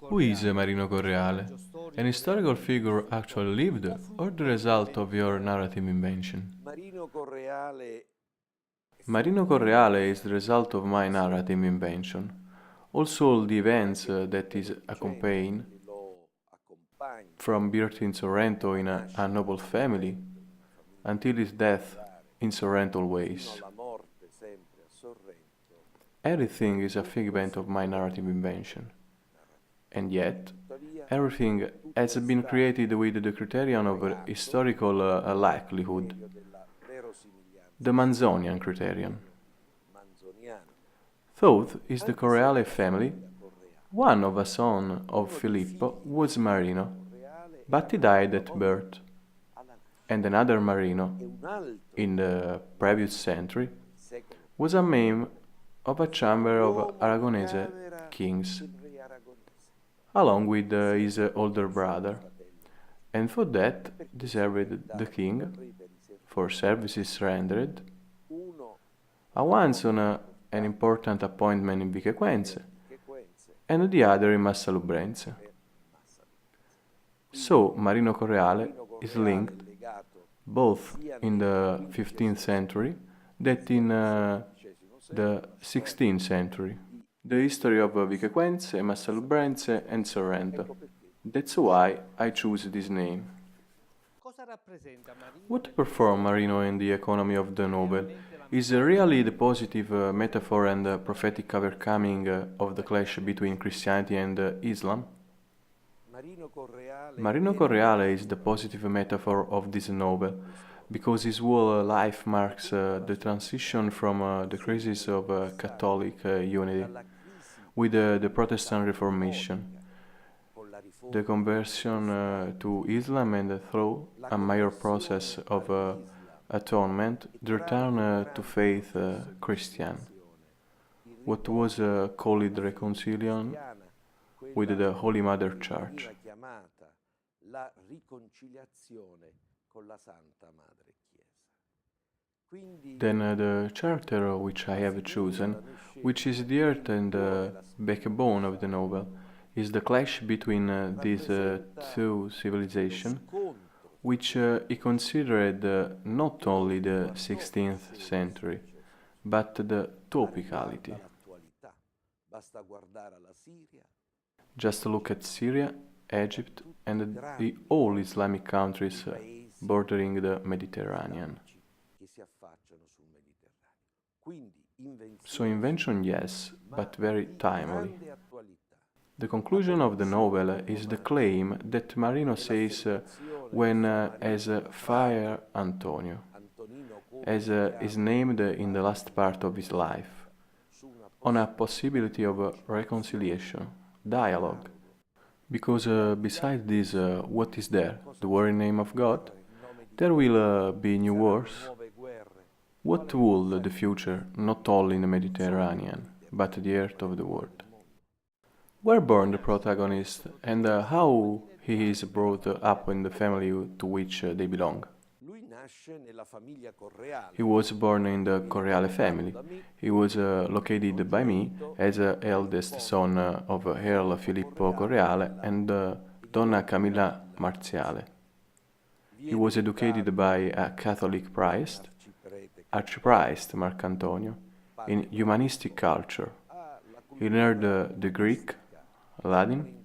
Who is Marino Correale? An historical figure actually lived, or the result of your narrative invention? Marino Correale is the result of my narrative invention. Also all the events that is accompanying, from birth in Sorrento in a noble family, until his death in Sorrento ways. Everything is a figment of my narrative invention. And yet, everything has been created with the criterion of historical likelihood, the Manzonian criterion. Thought is the Correale family. One of a son of Filippo was Marino, but he died at birth. And another Marino, in the previous century, was a meme of a chamber of Aragonese kings, along with his older brother, and for that deserved the king, for services rendered, a once on an important appointment in Vicequenze, and the other in Massalubrense. So Marino Correale is linked both in the 15th century that in the 16th century. The history of Vicequenze, Massalubrense and Sorrento. That's why I choose this name. What perform Marino in the economy of the novel is really the positive metaphor and prophetic overcoming of the clash between Christianity and Islam? Marino Correale is the positive metaphor of this novel, because his whole life marks the transition from the crisis of Catholic unity with the Protestant Reformation, the conversion to Islam, and through a major process of atonement, the return to faith Christian, what was called reconciliation with the Holy Mother Church. Then the character which I have chosen, which is the heart and backbone of the novel, is the clash between these two civilizations, which he considered not only the 16th century, but the topicality. Just look at Syria, Egypt, and the all Islamic countries bordering the Mediterranean. So invention, yes, but very timely. The conclusion of the novel is the claim that Marino says when as Fire Antonio, as is named in the last part of his life, on a possibility of reconciliation, dialogue. Because besides this, what is there? The war in name of God? There will be new wars. What will the future, not only in the Mediterranean, but the earth of the world? Where born the protagonist, and how he is brought up in the family to which they belong? He was born in the Correale family. He was located by me as eldest son of Earl Filippo Correale and Donna Camilla Marziale. He was educated by a Catholic priest, Archpriest Marcantonio, in humanistic culture. He learned the Greek, Latin,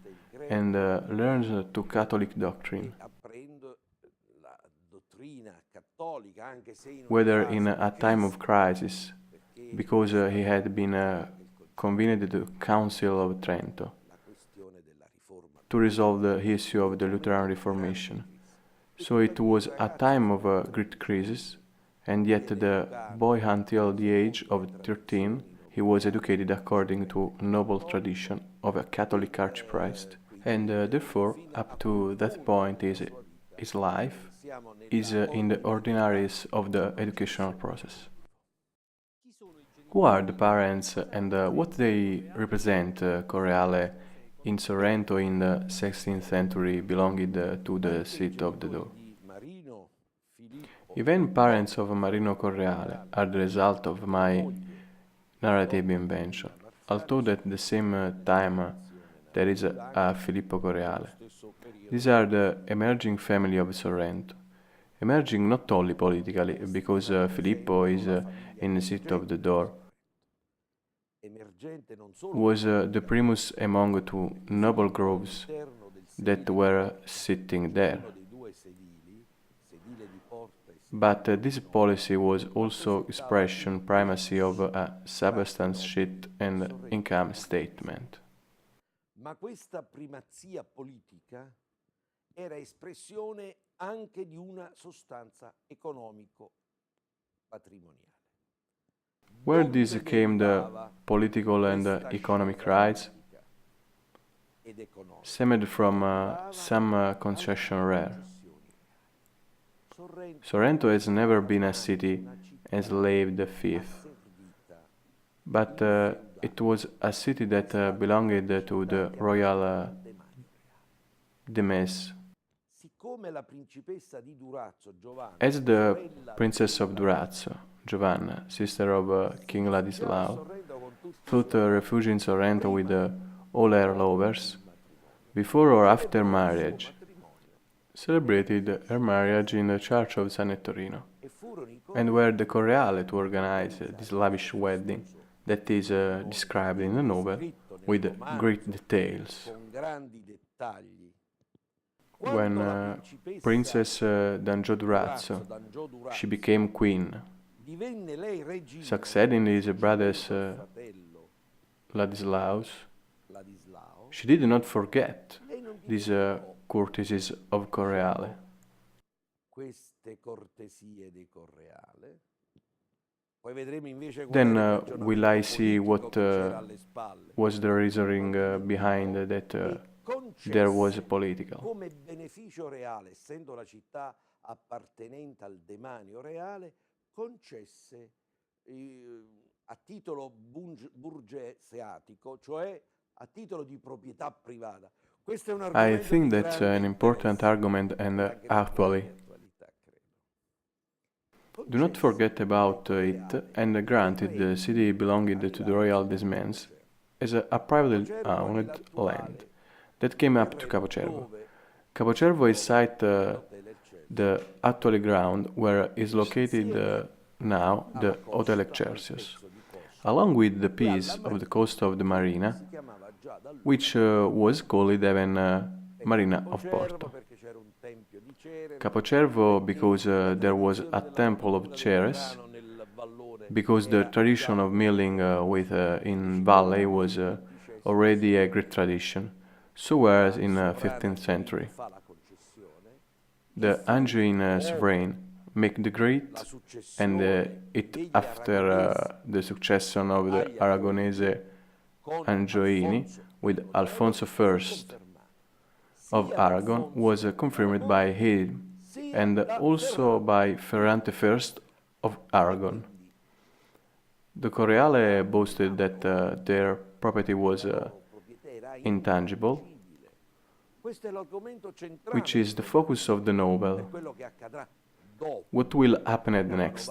and learned to Catholic doctrine. Whether in a time of crisis, because he had been convened to the Council of Trento to resolve the issue of the Lutheran Reformation. So it was a time of a great crisis, and yet the boy until the age of 13 he was educated according to noble tradition of a Catholic archpriest, and therefore up to that point his life is in the ordinaries of the educational process. Who are the parents and what they represent Correale in Sorrento in the 16th century belonging to the seat of the Doge? Even parents of Marino Correale are the result of my narrative invention, although at the same time there is a Filippo Coreale. These are the emerging family of Sorrento. Emerging not only politically, because Filippo is in the seat of the door, was the primus among two noble groves that were sitting there. But this policy was also expression primacy of a substance sheet and income statement. Ma questa primazia politica era espressione anche di una sostanza economico-patrimoniale. Where this came the political and economic rights, stemmed from some concession rare. Sorrento has never been a city enslaved fief, but it was a city that belonged to the royal demise. As the Princess of Durazzo, Giovanna, sister of King Ladislao, sought refuge in Sorrento with all her lovers, before or after marriage, celebrated her marriage in the church of San Ettorino, and were the Correale to organize this lavish wedding that is described in the novel with great details. When Princess d'Anjou Durazzo, she became queen, succeeding his brothers Ladislaus, she did not forget these courtesies of Correale. Then will I see what was the reasoning behind that there was a political. Come beneficio reale, essendo la città appartenente al demanio reale, concesse a titolo burgesiatico, cioè a titolo di proprietà privata. I think that's an important argument and actually. Do not forget about it, and granted the city belonged to the royal desmans as a privately owned land that came up to Capocervo. Capocervo is site the actual ground where is located now the Hotel Excelsius, along with the piece of the coast of the marina, which was called even Marina of Porto. Capocervo because there was a temple of Ceres, because the tradition of milling in valley was already a great tradition, so whereas in 15th century. The Angevin sovereign make the great, and it after the succession of the Aragonese Angioini with Alfonso I of Aragon was confirmed by him, and also by Ferrante I of Aragon. The Correale boasted that their property was intangible, which is the focus of the novel. What will happen next?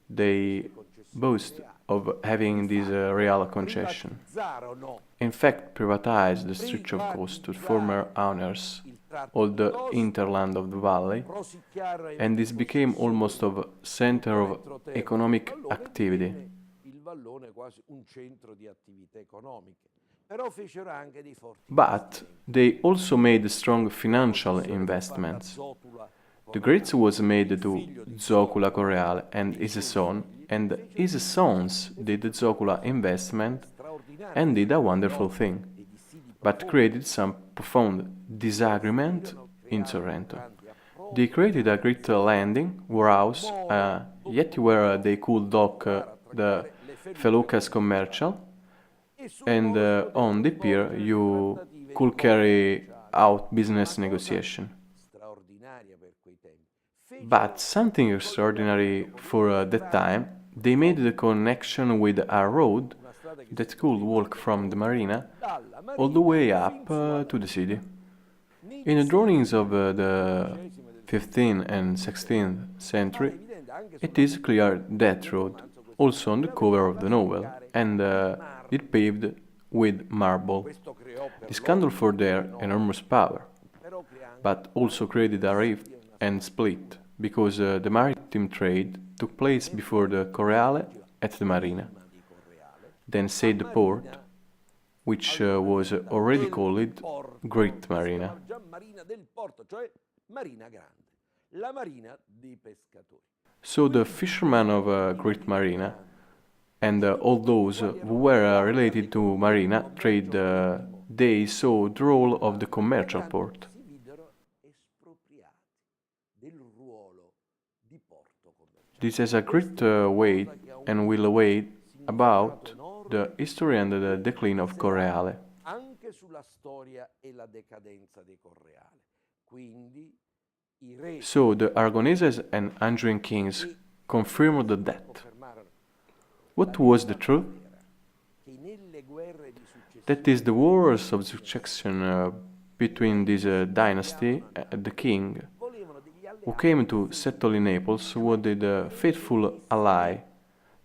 They boast of having this real concession. In fact, privatized the stretch of coast to former owners, all the hinterland of the valley, and this became almost a center of economic activity. But they also made strong financial investments. The grades was made to Zocula Correale and his son, and his sons did the Zocula investment and did a wonderful thing, but created some profound disagreement in Sorrento. They created a great landing, warehouse, yet where they could dock the feluccas commercial, and on the pier you could carry out business negotiation. But something extraordinary for that time, they made the connection with a road that could walk from the marina all the way up to the city. In the drawings of the 15th and 16th century, it is clear that road, also on the cover of the novel, and it paved with marble. Questo creò per The scandal loro for their fenomeno, enormous power, però crea anche but also created a rift and split, because the maritime trade took place before the Correale at the Marina, prima di Correale, then said the port, which was already called Great Marina. si chiamava già Marina del Porto, cioè Marina Grande, la marina dei pescatori. So the fishermen of Great Marina and all those who were related to Marina trade, they saw the role of the commercial port. Si videro espropriati del ruolo di porto commerciale. This has a great weight and will weigh about the history and the decline of Correale. Anche sulla storia e la decadenza dei Correale. Quindi i re So the Aragoneses and Angevin kings confirmed that. confermarono What was the truth? che nelle guerre di successione That is the wars of succession between this dynasty and the king, volevano degli who alleati came to settle in Naples, wanted a faithful ally,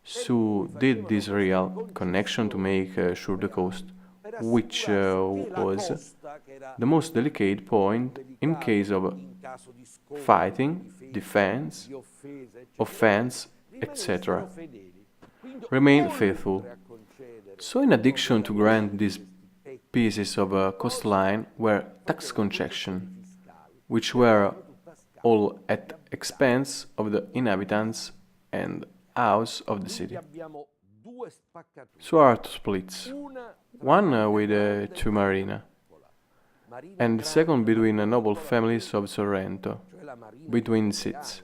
so did this real connection to make sure the coast, per which assicurarsi che la was costa, che era the most delicate point in case of in caso di scontro, fighting, di defense, di offese, eccetera, offense, rimanessero etc. fedeli. Quindi, Remain oltre faithful. a concedere So, in addition to grant these questi pieces of coastline were tax concession, fiscali, which were tutta scala. all at expense of the inhabitants and house of the city. Abbiamo due spaccature. So are two splits, Una one with two marina, marina and the second between the noble families of Sorrento, cioè la marina between seats,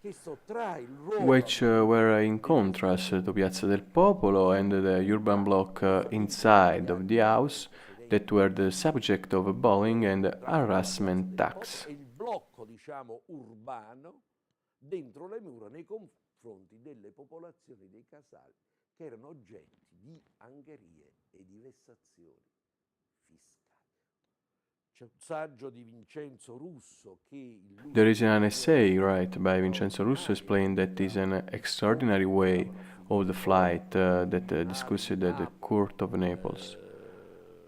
che sottrae il ruolo which were in contrast to Piazza del Popolo and the urban block inside of the house that were the subject of a bullying and harassment tax. e il blocco, diciamo, urbano dentro le mura nei confronti delle popolazioni dei casali che erano oggetti di angherie e di vessazioni fiscali. C'è un saggio di Vincenzo Russo che illustra There is an essay, right, by Vincenzo Russo explaining that is an extraordinary way of the flight that discussed at the court of Naples,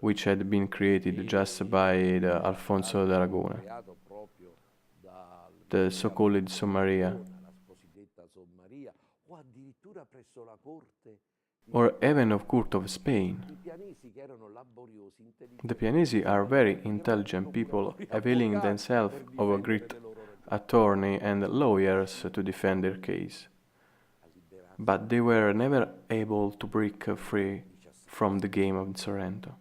which had been created just by the Alfonso d'Aragona, creato proprio dal the so-called Sommaria, la cosiddetta sommaria, o addirittura presso la corte or even of court of Spain. i pianesi che erano laboriosi, intelligenti. The Pianesi are very intelligent people, availing themselves of a great attorney and lawyers to defend their case. But they were never able to break free from the game of Sorrento.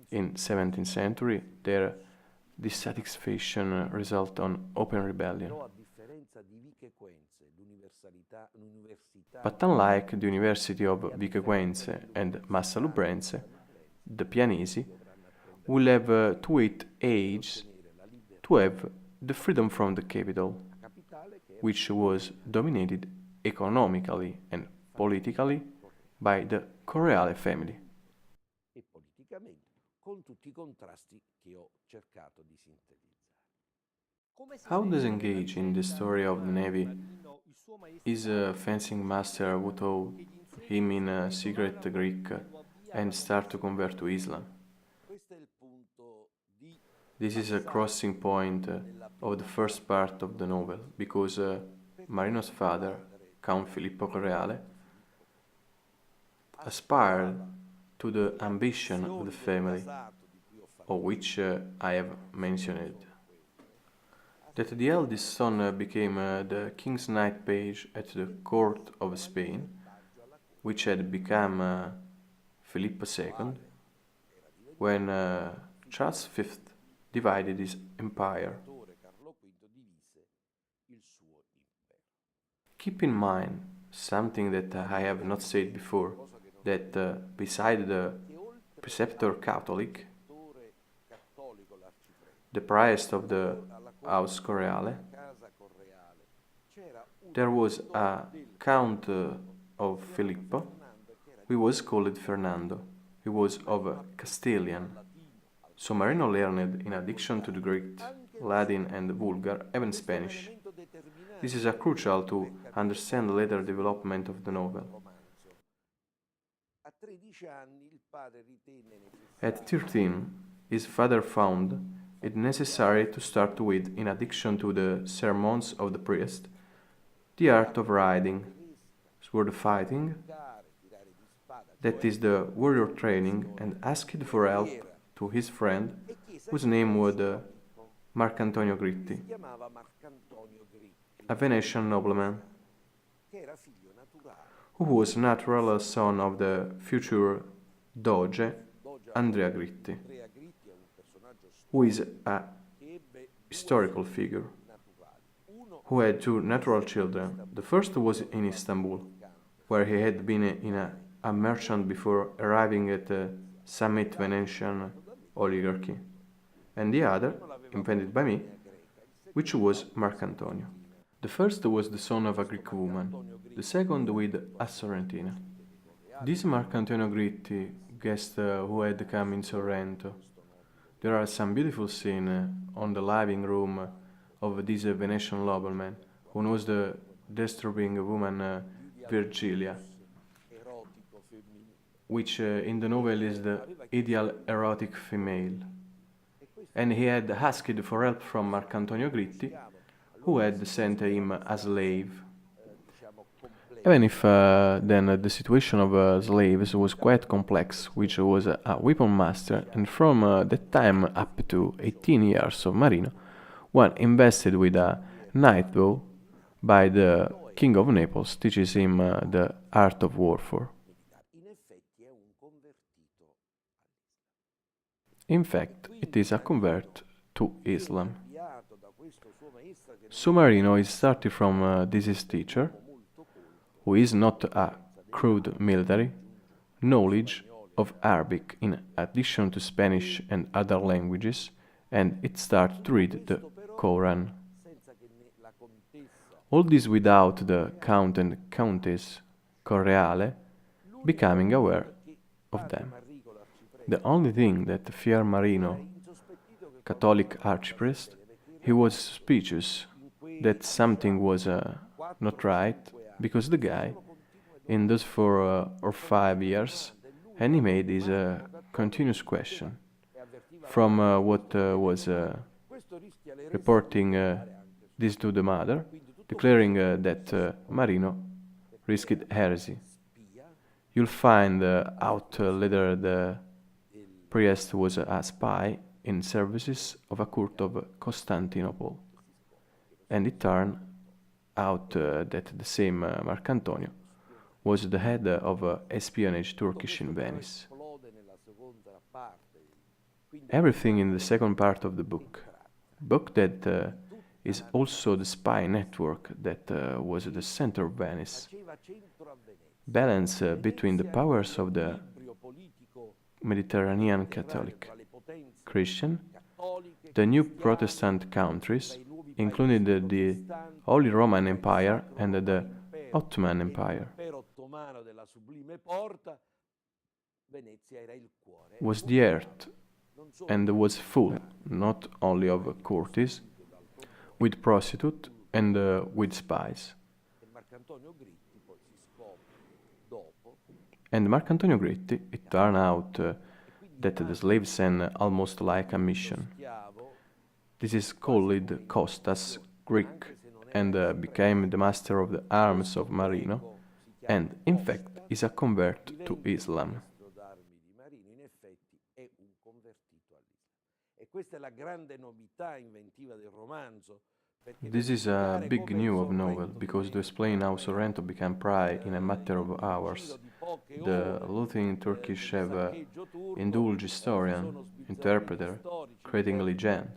In 17th century, their dissatisfaction resulted on open rebellion. Però a differenza di Vichequenze, l'università But unlike the University of Viquequense and Massalubrense, the Pianesi will have to wait age to have the freedom from the capital, which was dominated economically and politically by the Correale family. e politicamente, con tutti i contrasti che ho cercato di sintetizzare. How does engage in the story of the Navy is a fencing master who taught him in a secret Greek and start to convert to Islam? Questo è il punto di This is a crossing point of the first part of the novel, because Marino's father, Count Filippo Correale, aspired to the ambition of the family, of which I have mentioned. That the eldest son became the king's knight page at the court of Spain, which had become Filippo II, when Charles V divided his empire. Carlo V divise il suo impero. Keep in mind something that I have not said before, that beside the preceptor Catholic, Cattolico l'arciprete, the priest of the House Correale, casa Correale, c'era un there was a Count of Filippo, who was called Fernando. He was of Castilian. So Marino learned, in addition to the Greek, Latin and Vulgar, even Spanish. This is crucial to understand the later development of the novel. At 13, his father found it necessary to start with, in addition to the sermons of the priest, the art of riding, sword fighting, that is the warrior training, and asked for help to his friend, whose name was Marcantonio Gritti, a Venetian nobleman, who was natural son of the future Doge Andrea Gritti, who is a historical figure, who had two natural children. The first was in Istanbul, where he had been a merchant before arriving at the summit Venetian oligarchy, and the other, invented by me, which was Marcantonio. The first was the son of a Greek woman, the second with a Sorrentina. This Marcantonio Gritti guest who had come in Sorrento. There are some beautiful scenes on the living room of this Venetian nobleman, who knows the disturbing woman Virgilia, which in the novel is the ideal erotic female. And he had asked for help from Marcantonio Gritti, who had sent him a slave. Even if then the situation of slaves was quite complex, which was a weapon master, and from that time up to 18 years of Marino, one invested with a night bow by the King of Naples teaches him the art of warfare. In fact, it is a convert to Islam. So Marino is started from this his teacher, who is not a crude military, knowledge of Arabic in addition to Spanish and other languages, and it started to read the Quran. All this without the Count and Countess Correale becoming aware of them. The only thing that feared Marino, Catholic archpriest, he was suspicious that something was not right, because the guy, in those 4 or 5 years, animated his continuous question, from what was reporting this to the mother, declaring that Marino risked heresy. You'll find out later the priest was a spy in services of a court of Constantinople, and it turned out that the same Marcantonio was the head of espionage Turkish in Venice. Everything in the second part of the book that is also the spy network that was the center of Venice, balance between the powers of the Mediterranean Catholic, Christian, the new Protestant countries, including the Holy Roman Empire and the Ottoman Empire, was the earth and was full not only of courtiers, with prostitutes and with spies. And Marcantonio Gritti, it turned out that the slave sent almost like a mission. This is called Costas, Greek, and became the master of the arms of Marino, and in fact is a convert to Islam. This is a big new of novel, because to explain how Sorrento became pride in a matter of hours, the Lutheran Turkish have indulged historian, interpreter, creating a legend.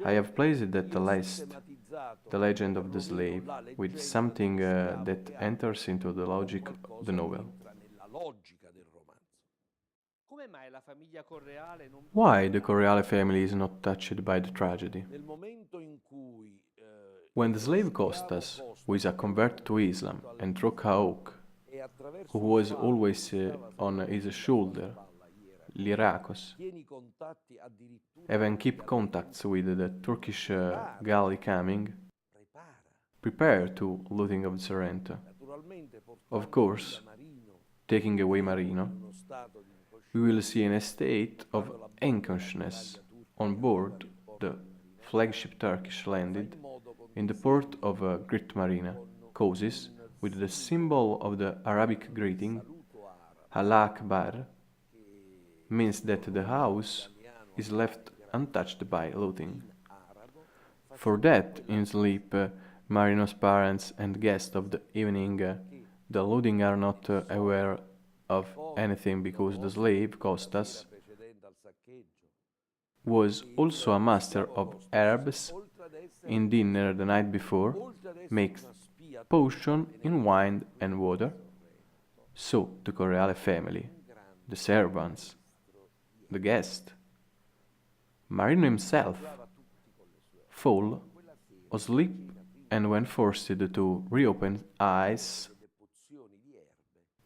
I have placed that list, the legend of the slave, with something that enters into the logic of the novel. Why the Correale family is not touched by the tragedy? When the slave Costas, who is a convert to Islam, and Trocaoc, who was always on his shoulder, Lyrakos, even keep contacts with the Turkish galley coming, prepare to looting of Sorrento. Of course, taking away Marino, we will see an state of unconsciousness on board the flagship Turkish landed in the port of Great Marina, causes with the symbol of the Arabic greeting, Allah Akbar, means that the house is left untouched by looting. For that, in sleep, Marino's parents and guests of the evening, the looting are not aware of anything because the slave, Costas, was also a master of herbs in dinner the night before, makes potion in wine and water. So the Correale family, the servants, the guest, Marino himself, fall asleep, and when forced to reopen eyes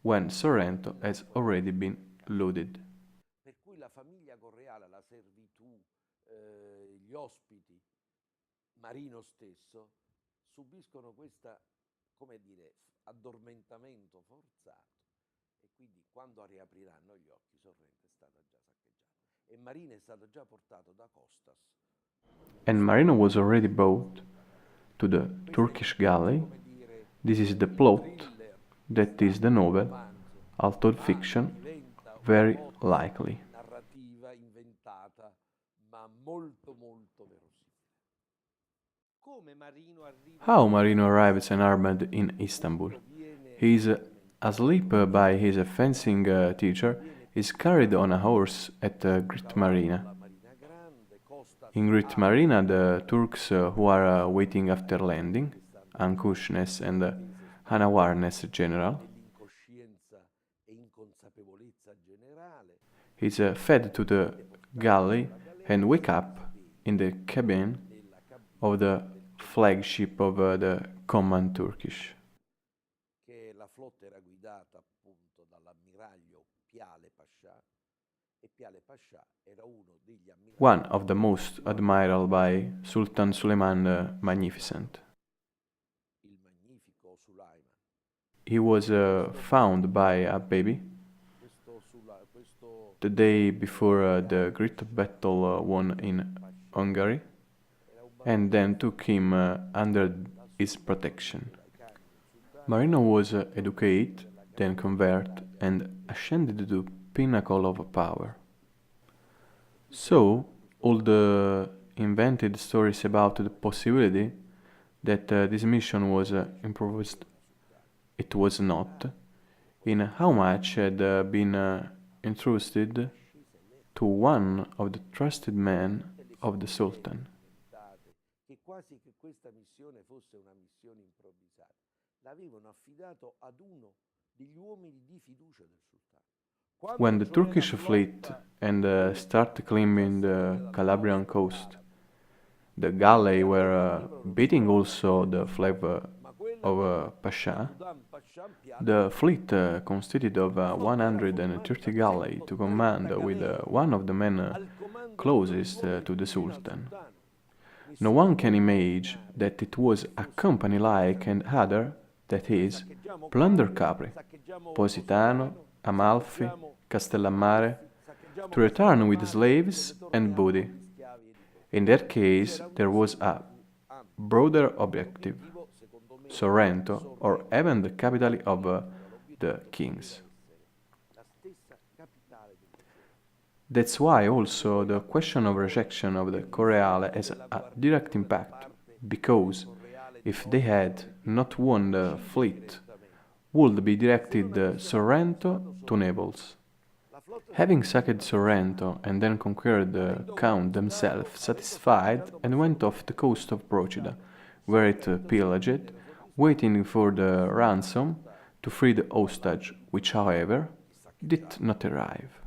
when Sorrento has already been looted. Per cui la famiglia correale, la servitù, gli ospiti, Marino stesso, subiscono questa, come dire, addormentamento forzato e quindi quando riapriranno gli occhi Sorrento è stata già saccheggiata e Marino è stato già portato da Costas. And Marino was already brought to the Turkish galley. This is the plot, that is the novel, although fiction, very likely. Narrativa inventata, ma molto verosimile. How Marino arrives unarmed in Istanbul? He is asleep by his fencing teacher, is carried on a horse at Great Marina. In Great Marina, the Turks who are waiting after landing, unconsciousness and unawareness general, is fed to the galley and wake up in the cabin of the flagship of the command Turkish. Che la flotta era guidata appunto dall'ammiraglio Piale Pascià e Piale Pascià era uno degli ammiragli. One of the most admired by Sultan Suleiman the Magnificent. Il magnifico Sulaiman. He was found by a baby the day before the great battle won in Hungary, and then took him under his protection. Marino was educated, then converted, and ascended to the pinnacle of power. So, all the invented stories about the possibility that this mission was improvised, it was not, in how much had been entrusted to one of the trusted men of the Sultan. Che quasi che questa missione fosse una missione improvvisata. L'avevano affidato ad uno degli uomini di fiducia del sultano. When the Turkish fleet and started climbing the Calabrian coast, the galley were beating also the flag of Pasha. The fleet consisted of 130 galley to command with one of the men closest to the Sultan. No one can imagine that it was a company like and other, that is, Plunder Capri, Positano, Amalfi, Castellammare, to return with slaves and booty. In their case, there was a broader objective, Sorrento, or even the capital of the kings. That's why also the question of rejection of the Correale has a direct impact, because if they had not won the fleet, would be directed Sorrento to Naples. Having sacked Sorrento and then conquered the count themselves, satisfied, and went off the coast of Procida, where it pillaged, waiting for the ransom to free the hostage, which, however, did not arrive.